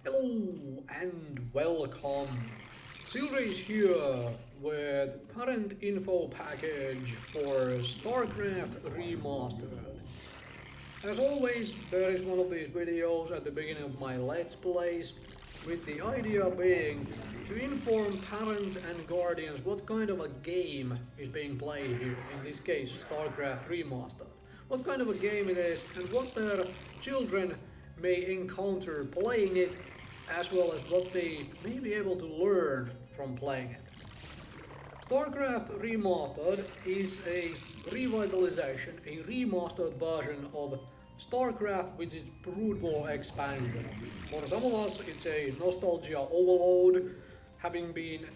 Hello and welcome. Silrace here with current info package for Starcraft Remastered. As always, there is one of these videos at the beginning of my Let's Plays, with the idea being to inform parents and guardians what kind of a game is being played here, in this case Starcraft Remastered. What kind of a game it is and what their children may encounter playing it, as well as what they may be able to learn from playing it. Starcraft Remastered is a revitalization, a remastered version of Starcraft with its Brood War expansion. For some of us it's a nostalgia overload, having been,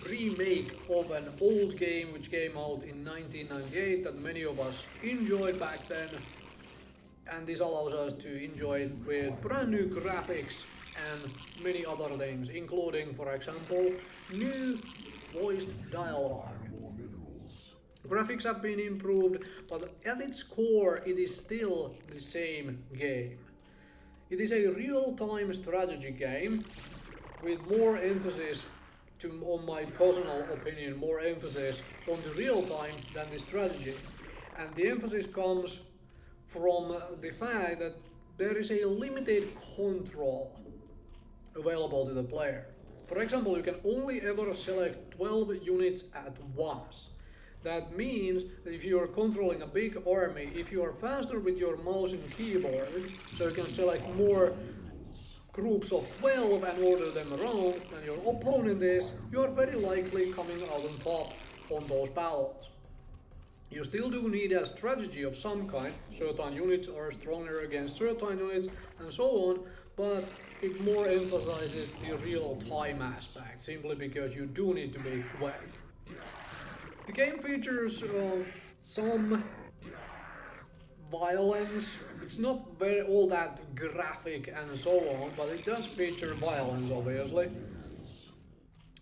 remake of an old game which came out in 1998 that many of us enjoyed back then. And this allows us to enjoy it with brand new graphics and many other things, including, for example, new voiced dialogue. Graphics have been improved, but at its core it is still the same game. It is a real-time strategy game with more emphasis, on my personal opinion, more emphasis on the real-time than the strategy. And the emphasis comes from the fact that there is a limited control available to the player. For example, you can only ever select 12 units at once. That means that if you are controlling a big army, if you are faster with your mouse and keyboard, so you can select more groups of 12 and order them around than your opponent is, you are very likely coming out on top on those battles. You still do need a strategy of some kind, certain units are stronger against certain units and so on, but it more emphasizes the real-time aspect, simply because you do need to be quick. The game features some violence. It's not all that graphic and so on, but it does feature violence, obviously.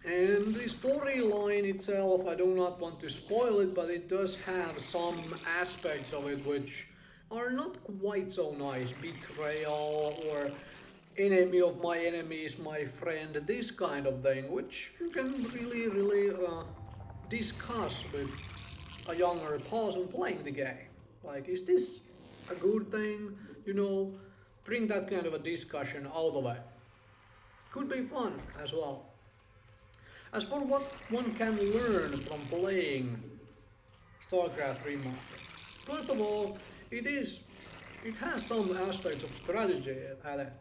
And the storyline itself, I do not want to spoil it, but it does have some aspects of it which are not quite so nice. Betrayal or enemy of my enemy is my friend, this kind of thing, which you can really discuss with a younger person playing the game. Like, is this a good thing? You know, bring that kind of a discussion out of it. Could be fun as well. As for what one can learn from playing Starcraft Remastered, first of all, it has some aspects of strategy at it.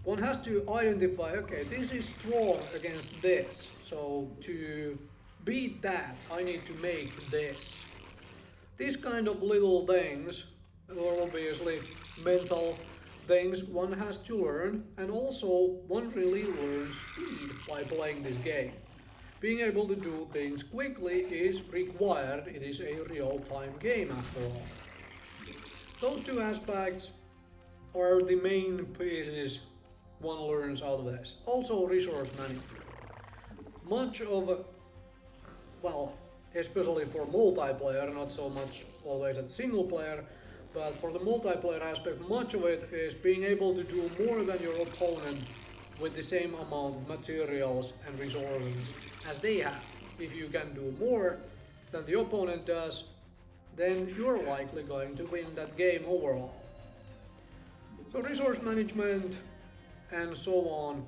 One has to identify, okay, this is strong against this, so to beat that, I need to make this. These kind of little things, or obviously mental things, one has to learn, and also one really learns speed by playing this game. Being able to do things quickly is required, it is a real-time game after all. Those two aspects are the main pieces one learns out of this. Also resource management. Much of, especially for multiplayer, not so much always at single player, but for the multiplayer aspect, much of it is being able to do more than your opponent with the same amount of materials and resources as they have. If you can do more than the opponent does, then you're likely going to win that game overall. So resource management and so on,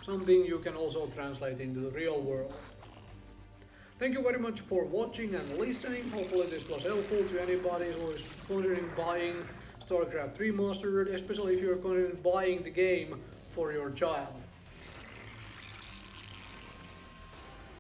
something you can also translate into the real world. Thank you very much for watching and listening. Hopefully this was helpful to anybody who is considering buying Starcraft Remastered, especially if you're considering buying the game for your child.